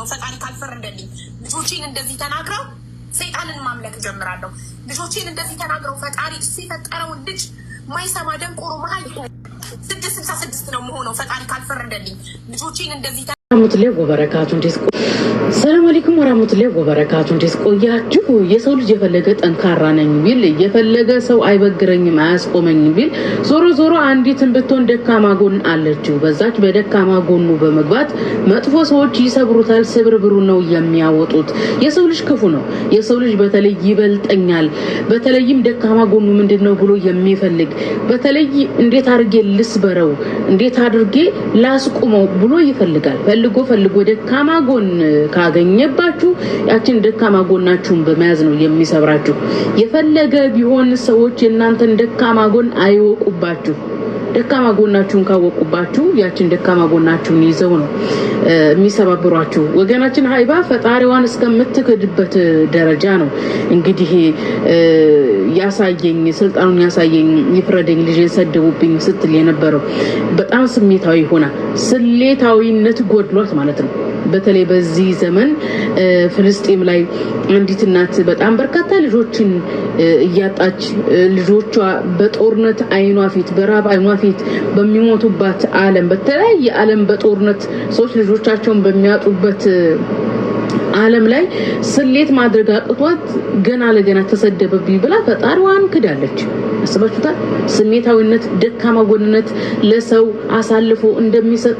ነው ፈጣሪ ካልፈረደልኝ ልጆቼን እንደዚህ ተናግረው ሰይጣንን ማምለክ ጀምራለሁ። ልጆቼን እንደዚህ ተናግረው ፈጣሪ እሱ የፈጠረውን ልጅ ማይሰማ ደንቆሮ መሀል 666 ነው መሆነው ፈጣሪ ካልፈረደልኝ ልጆቼን እንደዚህ ወራህመቱላሂ ወበረካቱ እንዴት ሰላም አለይኩም ወራህመቱላሂ ወበረካቱ እንዴት ቆያችሁ? የሰው ልጅ የፈለገ ጠንካራ ነኝ ቢል የፈለገ ሰው አይበግረኝም አያስቆመኝም ቢል ዞሮ አንዲትን ብትሆን ደካማ ጎን አለችው። በዛች በደካማ ጎኑ በመግባት መጥፎ ሰዎች ይሰብሩታል፣ ስብርብሩ ነው የሚያወጡት። የሰው ልጅ ክፉ ነው። የሰው ልጅ በተለይ ይበልጠኛል፣ በተለይም ደካማ ጎኑ ምንድነው ብሎ የሚፈልግ በተለይ እንዴት አድርጌ ልስበረው፣ እንዴት አድርጌ ላስቆመው ብሎ ይፈልጋል። ፈልጎ ደካማ ጎን ካገኘባችሁ ያችን ደካማ ጎናችሁን በመያዝ ነው የሚሰብራችሁ። የፈለገ ቢሆን ሰዎች እናንተን ደካማ ጎን አይወቁባችሁ። ደካማ ጎናችሁን ካወቁባችሁ ያችን ደካማ ጎናችሁን ይዘው ነው የሚሰባብሯችሁ። ወገናችን ሀይባ ፈጣሪዋን እስከምትክድበት ደረጃ ነው እንግዲህ ያሳየኝ ስልጣኑን ያሳየኝ ይፍረደኝ ልጄን ሰደቡብኝ ስትል የነበረው በጣም ስሜታዊ ሆና ስሌታዊነት ጎድሏት ማለት ነው። በተለይ በዚህ ዘመን ፍልስጤም ላይ አንዲት እናት በጣም በርካታ ልጆችን እያጣች ልጆቿ በጦርነት አይኗ ፊት በራብ አይኗ ፊት በሚሞቱባት ዓለም በተለያየ ዓለም በጦርነት ሰዎች ልጆቻቸውን በሚያጡበት ዓለም ላይ ስሌት ማድረግ አቅቷት ገና ለገና ተሰደበብኝ ብላ ፈጣሪዋን ክዳለች። አስባችሁታል? ስሜታዊነት ደካማ ጎንነት ለሰው አሳልፎ እንደሚሰጥ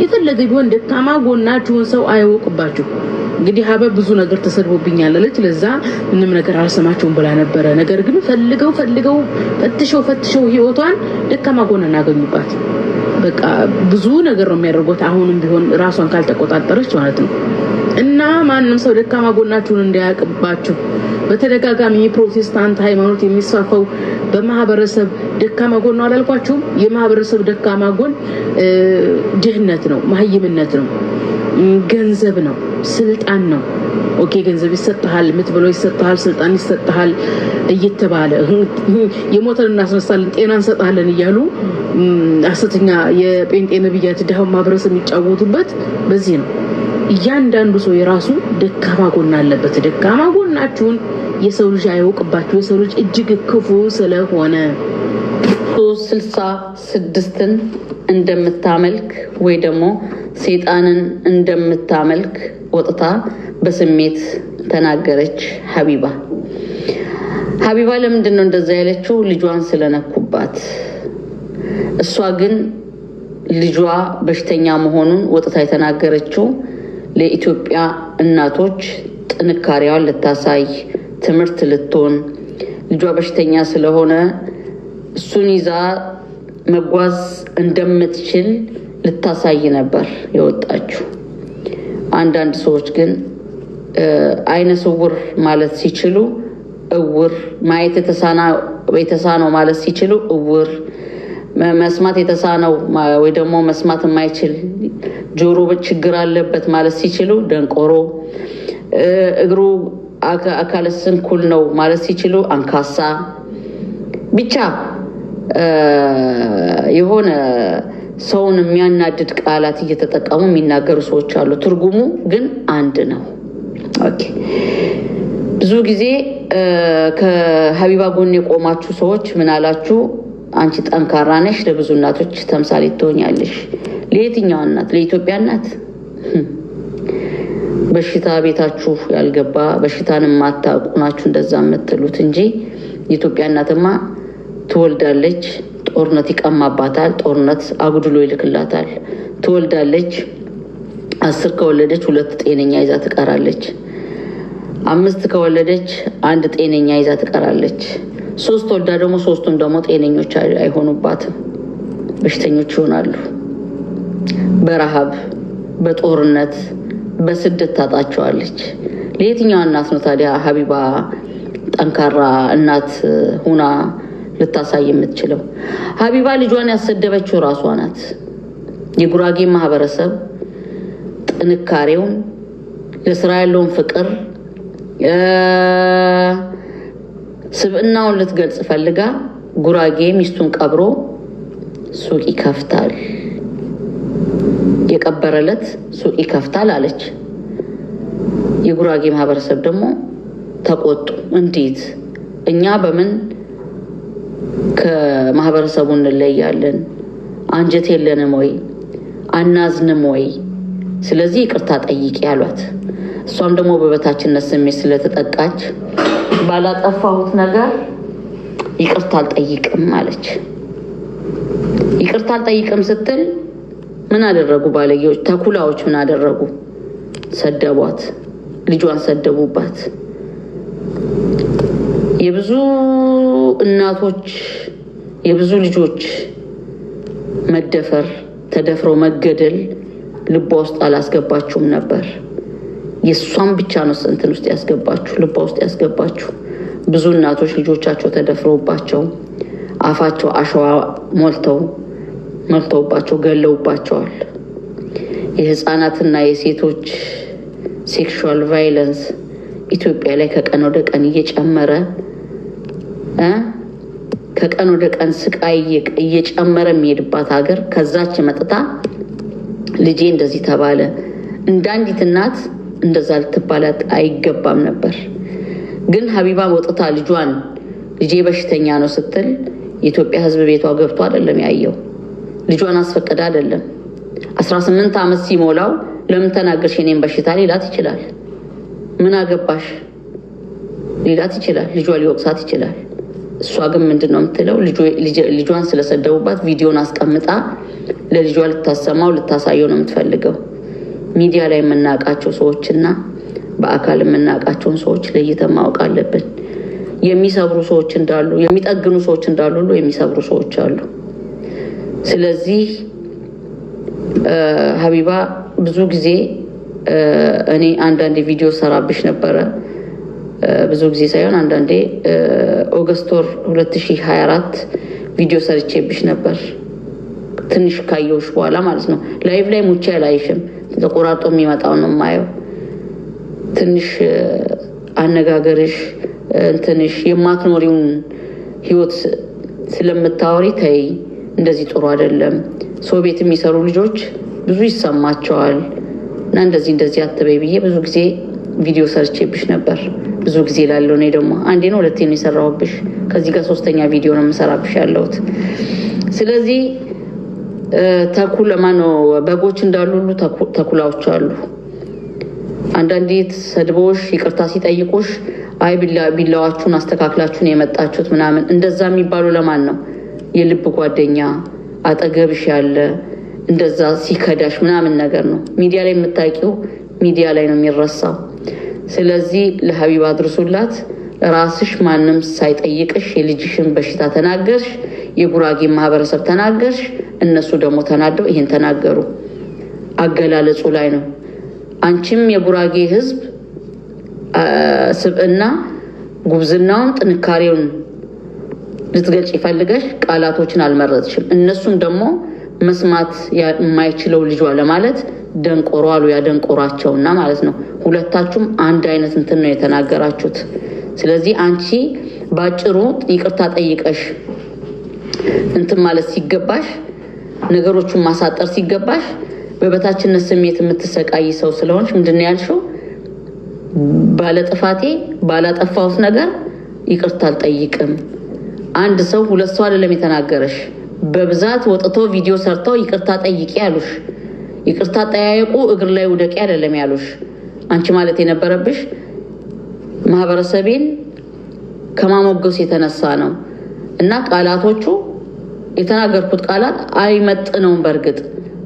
የፈለገ ቢሆን ደካማ ጎናችሁን ሰው አይወቅባችሁ። እንግዲህ ሀበብ ብዙ ነገር ተሰድቦብኛል አለች። ለዛ ምንም ነገር አልሰማቸውም ብላ ነበር። ነገር ግን ፈልገው ፈትሸው ህይወቷን ደካማ ጎን እናገኙባት። በቃ ብዙ ነገር ነው የሚያደርጉት። አሁንም ቢሆን ራሷን ካልተቆጣጠረች ማለት ነው። እና ማንንም ሰው ደካማ ጎናችሁን እንዳያቅባችሁ በተደጋጋሚ የፕሮቴስታንት ሃይማኖት የሚስፋፋው በማህበረሰብ ደካማ ጎን አላልኳችሁም? የማህበረሰብ ደካማ ጎን ድህነት ነው፣ ማህይምነት ነው፣ ገንዘብ ነው፣ ስልጣን ነው። ኦኬ ገንዘብ ይሰጣል፣ ምትበለው ይሰጣል፣ ስልጣን ይሰጣል እየተባለ የሞተን እናስነሳለን ጤና እንሰጣለን እያሉ አሰተኛ የጴንጤ ነብያት ደሃው ማህበረሰብ የሚጫወቱበት በዚህ ነው። እያንዳንዱ ሰው የራሱ ደካማ ጎን አለበት። ደካማ ጎናችሁን የሰው ልጅ አይወቅባችሁ። የሰው ልጅ እጅግ ክፉ ስለሆነ 366ን እንደምታመልክ ወይ ደግሞ ሰይጣንን እንደምታመልክ ወጥታ በስሜት ተናገረች ሀቢባ። ለምንድን ነው እንደዛ ያለችው? ልጇን ስለነኩባት። እሷ ግን ልጇ በሽተኛ መሆኑን ወጥታ የተናገረችው ለኢትዮጵያ እናቶች ጥንካሬዋን ልታሳይ ትምህርት ልትሆን ልጇ በሽተኛ ስለሆነ እሱን ይዛ መጓዝ እንደምትችል ልታሳይ ነበር የወጣችው። አንዳንድ ሰዎች ግን አይነ ስውር ማለት ሲችሉ እውር፣ ማየት የተሳነው ማለት ሲችሉ እውር፣ መስማት የተሳነው ወይ ደግሞ መስማት የማይችል ጆሮ ችግር አለበት ማለት ሲችሉ ደንቆሮ፣ እግሩ አካለ ስንኩል ነው ማለት ሲችሉ አንካሳ፣ ብቻ የሆነ ሰውን የሚያናድድ ቃላት እየተጠቀሙ የሚናገሩ ሰዎች አሉ። ትርጉሙ ግን አንድ ነው። ኦኬ ብዙ ጊዜ ከሀቢባ ጎን የቆማችሁ ሰዎች ምን አላችሁ? አንቺ ጠንካራ ነሽ፣ ለብዙ እናቶች ተምሳሌት ትሆኛለሽ። ለየትኛው እናት? ለኢትዮጵያ እናት? በሽታ ቤታችሁ ያልገባ በሽታን ማታውቁ ናችሁ እንደዛ የምትሉት እንጂ የኢትዮጵያ እናትማ ትወልዳለች፣ ጦርነት ይቀማባታል፣ ጦርነት አጉድሎ ይልክላታል። ትወልዳለች፣ 10 ከወለደች 2 ጤነኛ ይዛ ትቀራለች። 5 ከወለደች 1 ጤነኛ ይዛ ትቀራለች። 3 ወልዳ ደግሞ 3ቱም ደግሞ ጤነኞች አይሆኑባትም፣ በሽተኞች ይሆናሉ። በረሃብ በጦርነት በስደት ታጣቸዋለች። ለየትኛው እናት ነው ታዲያ ሀቢባ ጠንካራ እናት ሆና ልታሳይ የምትችለው? ሀቢባ ልጇን ያሰደበችው ራሷ ናት። የጉራጌ ማህበረሰብ ጥንካሬውን፣ ለስራ ያለውን ፍቅር፣ ስብዕናውን ልትገልጽ ፈልጋ ጉራጌ ሚስቱን ቀብሮ ሱቅ ይከፍታል፣ የቀበረለት ሱቅ ይከፍታል አለች። የጉራጌ ማህበረሰብ ደግሞ ተቆጡ። እንዴት እኛ በምን ከማህበረሰቡ እንለያለን? አንጀት የለንም ወይ? አናዝንም ወይ? ስለዚህ ይቅርታ ጠይቂ ያሏት። እሷም ደግሞ በበታችነት ስሜት ስለተጠቃች ባላጠፋሁት ነገር ይቅርታ አልጠይቅም አለች። ይቅርታ አልጠይቅም ስትል ምን አደረጉ ባለጌዎች፣ ተኩላዎች ምን አደረጉ? ሰደቧት፣ ልጇን ሰደቡባት። የብዙ እናቶች የብዙ ልጆች መደፈር፣ ተደፍረው መገደል ልቧ ውስጥ አላስገባችሁም ነበር። የሷን ብቻ ነው እንትን ውስጥ ያስገባችሁ፣ ልቧ ውስጥ ያስገባችሁ። ብዙ እናቶች ልጆቻቸው ተደፍረውባቸው አፋቸው አሸዋ ሞልተውባቸው ገለውባቸዋል። የህፃናትና የሴቶች ሴክሹዋል ቫይለንስ ኢትዮጵያ ላይ ከቀን ወደ ቀን እየጨመረ ከቀን ወደ ቀን ስቃይ እየጨመረ የሚሄድባት ሀገር ከዛች መጥታ ልጄ እንደዚህ ተባለ። እንዳንዲት እናት እንደዛ ልትባላት አይገባም ነበር። ግን ሀቢባ ወጥታ ልጇን ልጄ በሽተኛ ነው ስትል የኢትዮጵያ ህዝብ ቤቷ ገብቶ አይደለም ያየው። ልጇን አስፈቀደ አይደለም። 18 ዓመት ሲሞላው ለምን ተናገርሽ የኔን በሽታ ሊላት ይችላል። ምን አገባሽ ሊላት ይችላል። ልጇ ሊወቅሳት ይችላል። እሷ ግን ምንድነው የምትለው? ልጇን ስለሰደቡባት ቪዲዮን አስቀምጣ ለልጇ ልታሰማው ልታሳየው ነው የምትፈልገው። ሚዲያ ላይ የምናውቃቸው ሰዎችና በአካል የምናውቃቸውን ሰዎች ለይተን ማወቅ አለብን። የሚሰብሩ ሰዎች እንዳሉ፣ የሚጠግኑ ሰዎች እንዳሉ ሁሉ የሚሰብሩ ሰዎች አሉ። ስለዚህ ሀቢባ ብዙ ጊዜ እኔ አንዳንዴ ቪዲዮ ሰራብሽ ነበረ። ብዙ ጊዜ ሳይሆን አንዳንዴ ኦገስት ወር 2024 ቪዲዮ ሰርቼብሽ ነበር። ትንሽ ካየሁሽ በኋላ ማለት ነው። ላይቭ ላይ ሙቼ አላይሽም፣ ተቆራጦ የሚመጣው ነው የማየው። ትንሽ አነጋገርሽ ትንሽ የማትኖሪውን ህይወት ስለምታወሪ ተይ፣ እንደዚህ ጥሩ አይደለም። ሰው ቤት የሚሰሩ ልጆች ብዙ ይሰማቸዋል እና እንደዚህ አትበይ ብዬ ብዙ ጊዜ ቪዲዮ ሰርቼብሽ ነበር። ብዙ ጊዜ ላለው ነው ደግሞ አንዴ ነው ሁለቴ ነው የሰራሁብሽ። ከዚህ ጋር ሶስተኛ ቪዲዮ ነው የምሰራብሽ ያለሁት። ስለዚህ ማነው በጎች እንዳሉ ሁሉ ተኩላዎች አሉ። አንዳንዴ ሰድቦሽ ይቅርታ ሲጠይቁሽ አይ ቢላዋችሁን አስተካክላችሁን የመጣችሁት ምናምን እንደዛ የሚባሉ ለማን ነው? የልብ ጓደኛ አጠገብሽ ያለ እንደዛ ሲከዳሽ ምናምን ነገር ነው። ሚዲያ ላይ የምታውቂው ሚዲያ ላይ ነው የሚረሳው። ስለዚህ ለሀቢባ አድርሱላት። ራስሽ ማንም ሳይጠይቅሽ የልጅሽን በሽታ ተናገርሽ፣ የጉራጌ ማህበረሰብ ተናገርሽ፣ እነሱ ደግሞ ተናደው ይሄን ተናገሩ። አገላለጹ ላይ ነው። አንቺም የጉራጌ ህዝብ ስብዕና ጉብዝናውን ጥንካሬውን ልትገልጪ ፈልገሽ ቃላቶችን አልመረጥሽም። እነሱም ደግሞ መስማት የማይችለው ልጇ ለማለት ደንቆሮ አሉ። ያደንቆራቸውና ማለት ነው። ሁለታችሁም አንድ አይነት እንትን ነው የተናገራችሁት። ስለዚህ አንቺ ባጭሩ ይቅርታ ጠይቀሽ እንትን ማለት ሲገባሽ፣ ነገሮቹን ማሳጠር ሲገባሽ፣ በበታችነት ስሜት የምትሰቃይ ሰው ስለሆንሽ ምንድን ነው ያልሽው? ባለጥፋቴ ባላጠፋሁት ነገር ይቅርታ አልጠይቅም። አንድ ሰው ሁለት ሰው አይደለም የተናገረሽ። በብዛት ወጥቶ ቪዲዮ ሰርተው ይቅርታ ጠይቂ ያሉሽ። ይቅርታ ጠያየቁ እግር ላይ ውደቂ አይደለም ያሉሽ። አንቺ ማለት የነበረብሽ ማህበረሰቤን ከማሞገስ የተነሳ ነው እና ቃላቶቹ የተናገርኩት ቃላት አይመጥነውም በእርግጥ።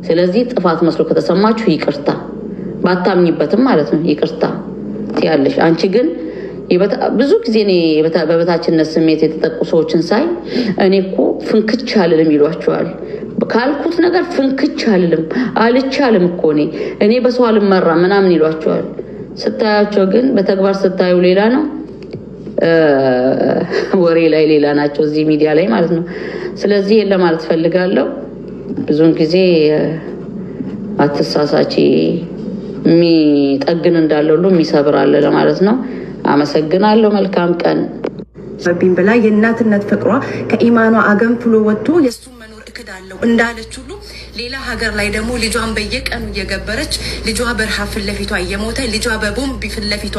ስለዚህ ጥፋት መስሎ ከተሰማችሁ ይቅርታ፣ ባታምኝበትም ማለት ነው ይቅርታ ያለሽ። አንቺ ግን ብዙ ጊዜ እኔ በበታችነት ስሜት የተጠቁ ሰዎችን ሳይ እኔ እኮ ፍንክች አልልም ይሏቸዋል። ካልኩት ነገር ፍንክች አልቻልም እኮ እኔ በሰው አልመራ ምናምን ይሏቸዋል። ስታያቸው ግን በተግባር ስታዩ ሌላ ነው፣ ወሬ ላይ ሌላ ናቸው፣ እዚህ ሚዲያ ላይ ማለት ነው። ስለዚህ ለማለት ፈልጋለሁ ብዙውን ጊዜ አትሳሳቺ፣ የሚጠግን እንዳለ ሁሉ የሚሰብር አለ ለማለት ነው። አመሰግናለሁ። መልካም ቀን። በቢን ብላ የእናትነት ፍቅሯ ከኢማኗ አገንፍሎ ወጥቶ የእሱን መኖር እክዳለሁ እንዳለች ሁሉ ሌላ ሀገር ላይ ደግሞ ልጇን በየቀኑ እየገበረች ልጇ በረሃብ ፊት ለፊቷ እየሞተ ልጇ በቦምብ ፊት ለፊቷ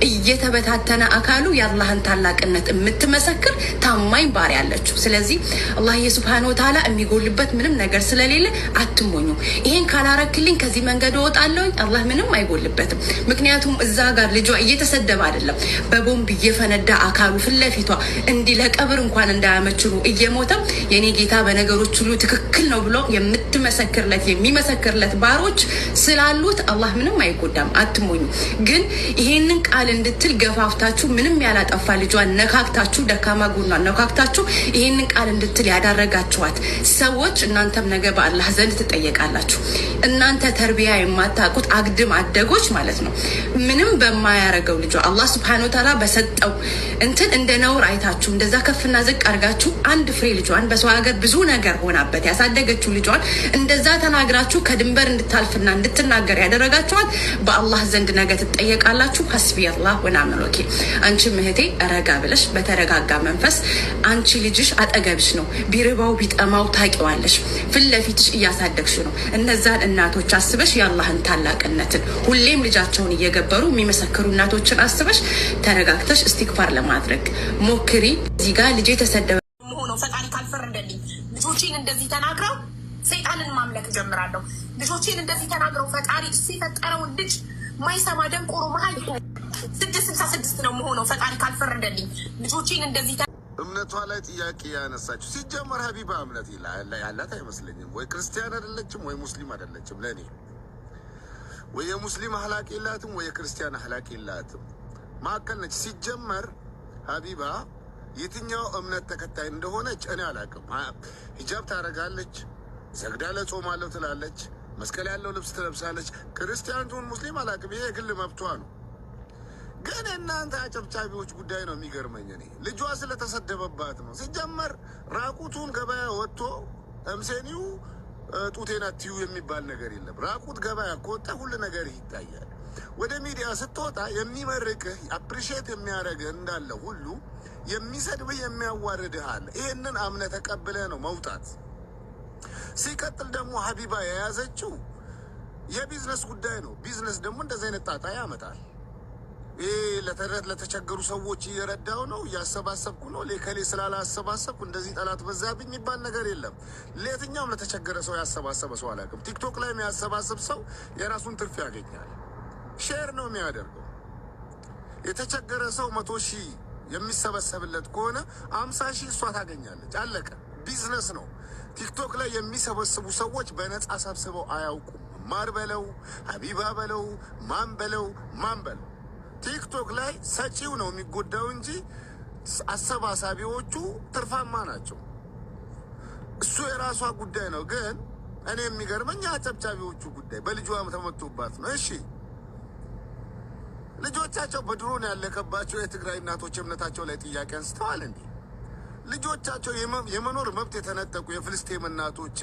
እየተበታተነ አካሉ የአላህን ታላቅነት የምትመሰክር ታማኝ ባሪያ አለችው። ስለዚህ አላህ ሱብሃነሁ ወተዓላ የሚጎልበት ምንም ነገር ስለሌለ አትሞኙ። ይሄን ካላረክልኝ ከዚህ መንገድ እወጣለሁ፣ አላህ ምንም አይጎልበትም። ምክንያቱም እዛ ጋር ልጇ እየተሰደበ አይደለም፣ በቦምብ እየፈነዳ አካሉ ፊት ለፊቷ እንዲህ ለቀብር እንኳን እንዳያመችሉ እየሞተ የኔ ጌታ በነገሮች ሁሉ ትክክል ነው ብሎ የምትመሰክርለት የሚመሰክርለት ባሮች ስላሉት አላህ ምንም አይጎዳም። አትሞኙ። ግን ይሄንን ቃል እንድትል ገፋፍታችሁ ምንም ያላጠፋ ልጇን ነካክታችሁ ደካማ ጎኗን ነካክታችሁ ይሄንን ቃል እንድትል ያዳረጋችኋት ሰዎች እናንተም ነገ በአላህ ዘንድ ትጠየቃላችሁ። እናንተ ተርቢያ የማታውቁት አግድም አደጎች ማለት ነው። ምንም በማያረገው ልጇ አላህ ሱብሃነሁ ወተዓላ በሰጠው እንትን እንደ ነውር አይታችሁ እንደዛ ከፍና ዝቅ አድርጋችሁ አንድ ፍሬ ልጇን በሰው ሀገር ብዙ ነገር ሆናበት ያሳደገችው ልጇን እንደዛ ተናግራችሁ ከድንበር እንድታልፍና እንድትናገር ያደረጋችኋት በአላህ ዘንድ ነገ ትጠየቃላችሁ። ሐስቢ አላህ ወነዕመል ወኪል። አንቺ እህቴ ረጋ ብለሽ በተረጋጋ መንፈስ አንቺ ልጅሽ አጠገብሽ ነው። ቢርባው ቢጠማው ታውቂዋለሽ። ፊት ለፊትሽ እያሳደግሽ ነው። እነዛን እናቶች አስበሽ የአላህን ታላቅነትን ሁሌም ልጃቸውን እየገበሩ የሚመሰክሩ እናቶችን አስበሽ ተረጋግተሽ እስቲግፋር ለማድረግ ሞክሪ። እዚህ ጋር ልጄ ተሰደበ ሆኖ ፈጣሪ ካልፈረደልኝ ልጆቼን እንደዚህ ተናግረው ሰይጣንን ማምለክ ጀምራለሁ። ልጆቼን እንደዚህ ተናግረው ፈጣሪ እሱ የፈጠረውን ልጅ ማይሰማ ደንቆሮ መሀል 666 ነው መሆነው ፈጣሪ ካልፈረደልኝ ልጆቼን እንደዚህ እምነቷ ላይ ጥያቄ ያነሳችሁ። ሲጀመር ሀቢባ እምነት ያላት አይመስለኝም። ወይ ክርስቲያን አይደለችም ወይ ሙስሊም አይደለችም። ለእኔ ወይ የሙስሊም አህላቅ የላትም ወይ የክርስቲያን አህላቅ የላትም። ማዕከል ነች። ሲጀመር ሀቢባ የትኛው እምነት ተከታይ እንደሆነች እኔ አላውቅም። ሂጃብ ታደርጋለች፣ ሰግዳ ለጾማለሁ ትላለች፣ መስቀል ያለው ልብስ ትለብሳለች። ክርስቲያን ትሁን ሙስሊም አላውቅም። ይሄ የግል መብቷ ነው። ግን እናንተ አጨብጫቢዎች ጉዳይ ነው የሚገርመኝ። እኔ ልጇ ስለተሰደበባት ነው። ሲጀመር ራቁቱን ገበያ ወጥቶ እምሴኒው ጡቴን አትዩ የሚባል ነገር የለም። ራቁት ገበያ ከወጣ ሁሉ ነገር ይታያል። ወደ ሚዲያ ስትወጣ የሚመርቅህ አፕሪሼት የሚያደርግህ እንዳለ ሁሉ የሚሰድብህ የሚያዋርድህ አለ። ይህንን አምነህ ተቀብለህ ነው መውጣት። ሲቀጥል ደግሞ ሀቢባ የያዘችው የቢዝነስ ጉዳይ ነው። ቢዝነስ ደግሞ እንደዚህ አይነት ጣጣ ያመጣል። ይህ ለተቸገሩ ሰዎች እየረዳው ነው፣ እያሰባሰብኩ ነው። ከሌ ስላላሰባሰብኩ እንደዚህ ጠላት በዛብኝ የሚባል ነገር የለም። ለየትኛውም ለተቸገረ ሰው ያሰባሰበ ሰው አላውቅም። ቲክቶክ ላይ የሚያሰባስብ ሰው የራሱን ትርፍ ያገኛል። ሼር ነው የሚያደርገው። የተቸገረ ሰው 100 ሺህ የሚሰበሰብለት ከሆነ 50 ሺህ እሷ ታገኛለች። አለቀ። ቢዝነስ ነው። ቲክቶክ ላይ የሚሰበስቡ ሰዎች በነጻ ሰብስበው አያውቁም። ማር በለው ሀቢባ በለው ማን በለው ማን በለው ቲክቶክ ላይ ሰጪው ነው የሚጎዳው እንጂ አሰባሳቢዎቹ ትርፋማ ናቸው። እሱ የራሷ ጉዳይ ነው። ግን እኔ የሚገርመኝ አጨብጫቢዎቹ ጉዳይ በልጇ ተመቶባት ነው። እሺ ልጆቻቸው በድሮን ያለከባቸው የትግራይ እናቶች እምነታቸው ላይ ጥያቄ አንስተዋል እንዴ? ልጆቻቸው የመኖር መብት የተነጠቁ የፍልስጤም እናቶች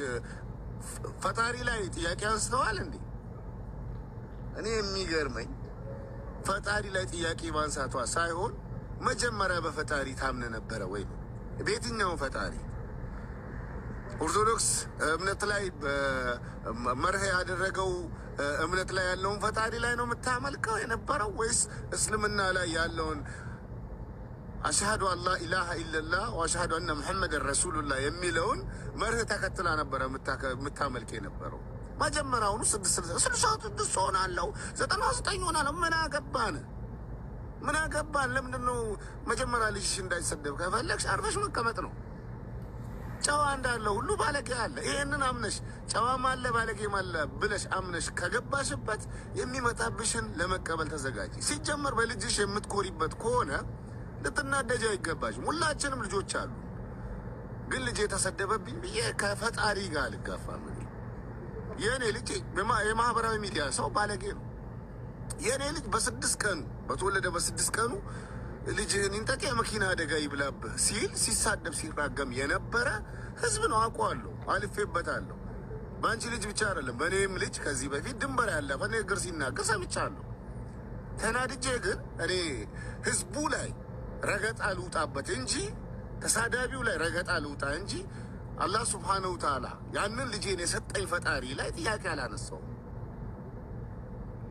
ፈጣሪ ላይ ጥያቄ አንስተዋል እንዴ? እኔ የሚገርመኝ ፈጣሪ ላይ ጥያቄ ማንሳቷ ሳይሆን መጀመሪያ በፈጣሪ ታምነ ነበረ ወይ? በየትኛው ፈጣሪ? ኦርቶዶክስ እምነት ላይ መርህ ያደረገው እምነት ላይ ያለውን ፈጣሪ ላይ ነው የምታመልከው የነበረው ወይስ እስልምና ላይ ያለውን አሽሃዱ አላ ኢላሃ ኢለላህ ወአሽሃዱ አነ ሙሐመድን ረሱሉላህ የሚለውን መርህ ተከትላ ነበረ የምታመልክ የነበረው? መጀመሪያውኑ 66 ሆናለሁ 99 ሆናለሁ። ምን አገባን? ምን አገባን? ለምንድን ነው መጀመሪያ ልጅሽ እንዳይሰደብ ከፈለግሽ አርፈሽ መቀመጥ ነው። ጨዋ እንዳለ ሁሉ ባለጌ አለ። ይሄንን አምነሽ ጨዋም አለ ባለጌም አለ ብለሽ አምነሽ ከገባሽበት የሚመጣብሽን ለመቀበል ተዘጋጂ። ሲጀመር በልጅሽ የምትኮሪበት ከሆነ ልትናደጂ አይገባሽም። ሁላችንም ልጆች አሉ። ግን ልጅ የተሰደበብኝ ብዬ ከፈጣሪ ጋር ልጋፋም። የእኔ ልጅ የማህበራዊ ሚዲያ ሰው ባለጌ ነው። የእኔ ልጅ በ6 ቀኑ በተወለደ በ6 ቀኑ ልጅህን ይንጠቅ የመኪና አደጋ ይብላብህ ሲል ሲሳደብ ሲራገም የነበረ ህዝብ ነው። አውቀዋለሁ፣ አልፌበታለሁ። በአንቺ ልጅ ብቻ አይደለም በእኔም ልጅ ከዚህ በፊት ድንበር ያለፈ ንግግር ሲናገር ሰምቻለሁ። ተናድጄ ግን እኔ ህዝቡ ላይ ረገጣ ልውጣበት እንጂ ተሳዳቢው ላይ ረገጣ ልውጣ እንጂ አላህ ሱብሓነሁ ወተዓላ ያንን ልጄን የሰጠኝ ፈጣሪ ላይ ጥያቄ አላነሳው።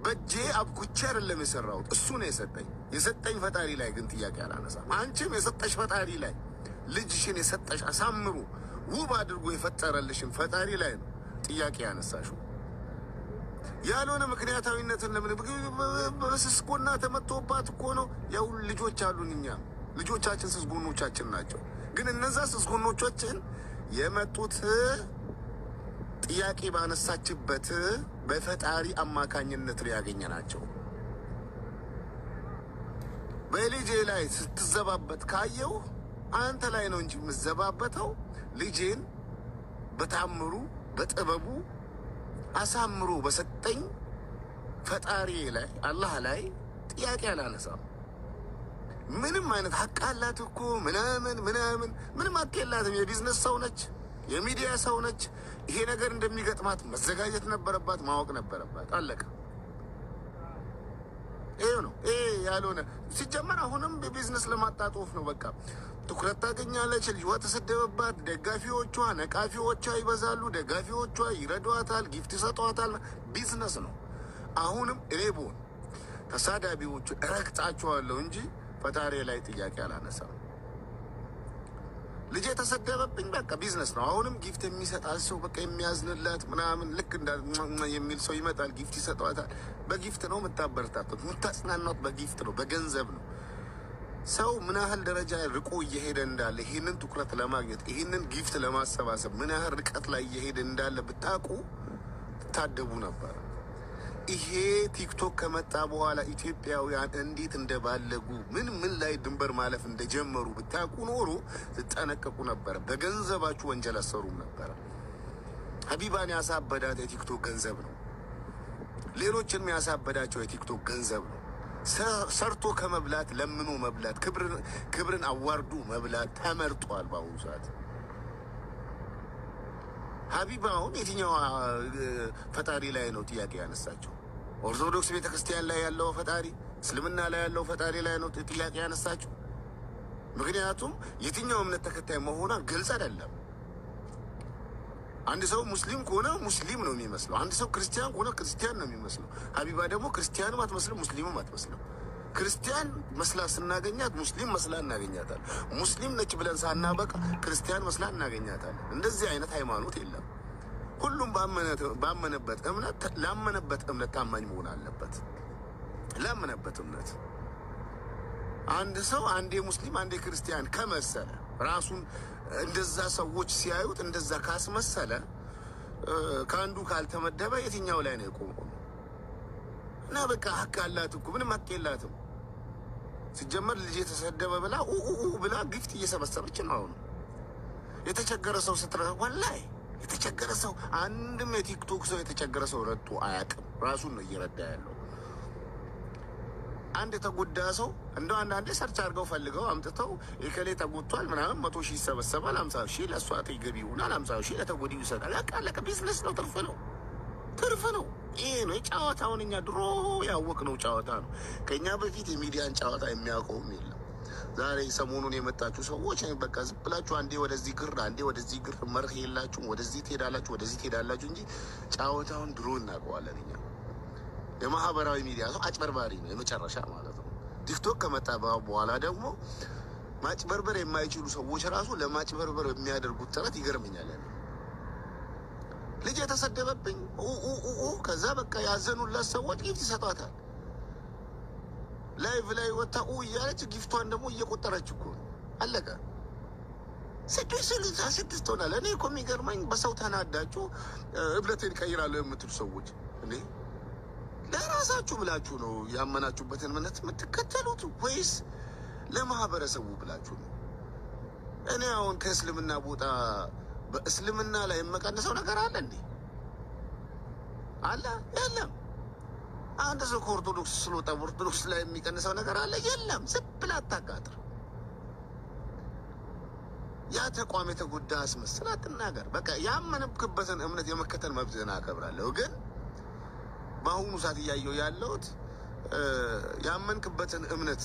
በእጄ አብኩቼ አይደለም የሰራሁት፣ እሱ ነው የሰጠኝ ፈጣሪ ላይ ግን ጥያቄ አላነሳም። አንቺም የሰጠሽ ፈጣሪ ላይ ልጅሽን የሰጠሽ አሳምሩ ውብ አድርጎ የፈጠረልሽን ፈጣሪ ላይ ነው ጥያቄ ያነሳሽው። ያልሆነ ምክንያታዊነትን ለምን በስስጎና ተመቶባት እኮ ነው። ያው ልጆች አሉን፣ እኛ ልጆቻችን ስስጎኖቻችን ናቸው። ግን እነዛ ስስጎኖቻችን የመጡት ጥያቄ ባነሳችበት በፈጣሪ አማካኝነት ነው ያገኘናቸው። በልጄ ላይ ስትዘባበት ካየው አንተ ላይ ነው እንጂ የምዘባበተው ልጄን በታምሩ በጥበቡ አሳምሮ በሰጠኝ ፈጣሪ ላይ አላህ ላይ ጥያቄ አላነሳም። ምንም አይነት ሀቅ አላት እኮ ምንም ሀቅ የላትም። የቢዝነስ ሰው ነች፣ የሚዲያ ሰው ነች። ይሄ ነገር እንደሚገጥማት መዘጋጀት ነበረባት፣ ማወቅ ነበረባት። አለቀ። ይሄ ነው። ይሄ ያልሆነ ሲጀመር አሁንም በቢዝነስ ለማጣጣፍ ነው። በቃ ትኩረት ታገኛለች። ልጅዋ ተሰደበባት፣ ደጋፊዎቿ ነቃፊዎቿ ይበዛሉ። ደጋፊዎቿ ይረዷታል፣ ጊፍት ይሰጧታል። ቢዝነስ ነው። አሁንም እኔ ብሆን ተሳዳቢዎቹ እረግጣቸዋለሁ እንጂ ፈጣሪ ላይ ጥያቄ አላነሳም። ልጄ ተሰደበብኝ፣ በቃ ቢዝነስ ነው። አሁንም ጊፍት የሚሰጣት ሰው በቃ የሚያዝንላት ምናምን ልክ እንዳ የሚል ሰው ይመጣል፣ ጊፍት ይሰጧታል። በጊፍት ነው የምታበረታቱት፣ የምታጽናናት በጊፍት ነው፣ በገንዘብ ነው። ሰው ምን ያህል ደረጃ ርቆ እየሄደ እንዳለ ይህንን ትኩረት ለማግኘት ይህንን ጊፍት ለማሰባሰብ ምን ያህል ርቀት ላይ እየሄደ እንዳለ ብታውቁ ትታደቡ ነበር። ይሄ ቲክቶክ ከመጣ በኋላ ኢትዮጵያውያን እንዴት እንደባለጉ ምን ላይ ድንበር ማለፍ እንደጀመሩ ብታውቁ ኖሮ ትጠነቀቁ ነበር። በገንዘባችሁ ወንጀል አሰሩም ነበር። ሀቢባን ያሳበዳት የቲክቶክ ገንዘብ ነው። ሌሎችን ያሳበዳቸው የቲክቶክ ገንዘብ ነው። ሰርቶ ከመብላት ለምኖ መብላት፣ ክብርን አዋርዱ መብላት ተመርጧል በአሁኑ ሰዓት። ሀቢባ አሁን የትኛው ፈጣሪ ላይ ነው ጥያቄ ያነሳቸው? ኦርቶዶክስ ቤተክርስቲያን ላይ ያለው ፈጣሪ፣ እስልምና ላይ ያለው ፈጣሪ ላይ ነው ጥያቄ ያነሳቸው? ምክንያቱም የትኛው እምነት ተከታይ መሆኗን ግልጽ አይደለም። አንድ ሰው ሙስሊም ከሆነ ሙስሊም ነው የሚመስለው፣ አንድ ሰው ክርስቲያን ከሆነ ክርስቲያን ነው የሚመስለው። ሀቢባ ደግሞ ክርስቲያንም አትመስልም፣ ሙስሊምም አትመስልም። ክርስቲያን መስላ ስናገኛት ሙስሊም መስላ እናገኛታል። ሙስሊም ነች ብለን ሳናበቃ ክርስቲያን መስላ እናገኛታለን። እንደዚህ አይነት ሃይማኖት የለም። ሁሉም ባመነበት እምነት ላመነበት እምነት ታማኝ መሆን አለበት። ላመነበት እምነት አንድ ሰው አንዴ ሙስሊም አንዴ ክርስቲያን ከመሰለ ራሱን እንደዛ ሰዎች ሲያዩት እንደዛ ካስመሰለ ከአንዱ ካልተመደበ የትኛው ላይ ነው የቆመው? እና በቃ ሀቅ አላት እኮ ምንም ሀቅ የላትም። ሲጀመር ልጅ የተሰደበ ብላ ብላ ጊፍት እየሰበሰበች ነው። አሁን የተቸገረ ሰው ወላሂ የተቸገረ ሰው አንድም የቲክቶክ ሰው የተቸገረ ሰው ረድቶ አያውቅም። ራሱን ነው እየረዳ ያለው። አንድ የተጎዳ ሰው እንደው አንዳንዴ ሰርች አድርገው ፈልገው አምጥተው የከሌ ተጎድቷል ምናምን 100 ሺህ ይሰበሰባል። 50 ሺህ ለእሷ ገቢ ይሆናል፣ 50 ሺህ ለተጎዲው ይሰጣል። ያቃለቀ ቢዝነስ ነው፣ ትርፍ ነው። ይሄ ነው የጨዋታውን እኛ ድሮ ያወቅነው ጨዋታ ነው። ከኛ በፊት የሚዲያን ጨዋታ የሚያውቀውም የለም። ዛሬ ሰሞኑን የመጣችሁ ሰዎች በቃ ዝም ብላችሁ አንዴ ወደዚህ ግር አንዴ ወደዚህ ግር መርህ የላችሁም። ወደዚህ ትሄዳላችሁ እንጂ ጨዋታውን ድሮ እናውቀዋለን እኛ። የማህበራዊ ሚዲያ ሰው አጭበርባሪ ነው የመጨረሻ ማለት ነው። ቲክቶክ ከመጣ በኋላ ደግሞ ማጭበርበር የማይችሉ ሰዎች ራሱ ለማጭበርበር የሚያደርጉት ጥረት ይገርመኛል። ልጅ የተሰደበብኝ ከዛ በቃ ያዘኑላት ሰዎች ጊፍት ይሰጧታል። ላይቭ ላይ ወጣ እያለች ጊፍቷን ደግሞ እየቆጠረች እኮ አለቀ። 6 ሆናል። እኔ እኮ የሚገርመኝ በሰው ተናዳችሁ እብለትን ቀይራለሁ የምትሉ ሰዎች እንዴ ለራሳችሁ ብላችሁ ነው ያመናችሁበትን እምነት የምትከተሉት ወይስ ለማህበረሰቡ ብላችሁ ነው? እኔ አሁን ከእስልምና ቦታ በእስልምና ላይ የመቀነሰው ነገር አለ እንዴ? አለ? የለም። አንድ ሰው ከኦርቶዶክስ ስለወጣ ኦርቶዶክስ ላይ የሚቀንሰው ነገር አለ? የለም። ዝም ብላ አታቃጥር። ያ ተቋም የተጎዳ አስመስል አትናገር። በቃ ያመንክበትን እምነት የመከተል መብትህን አከብራለሁ። ግን በአሁኑ ሰዓት እያየሁ ያለሁት ያመንክበትን እምነት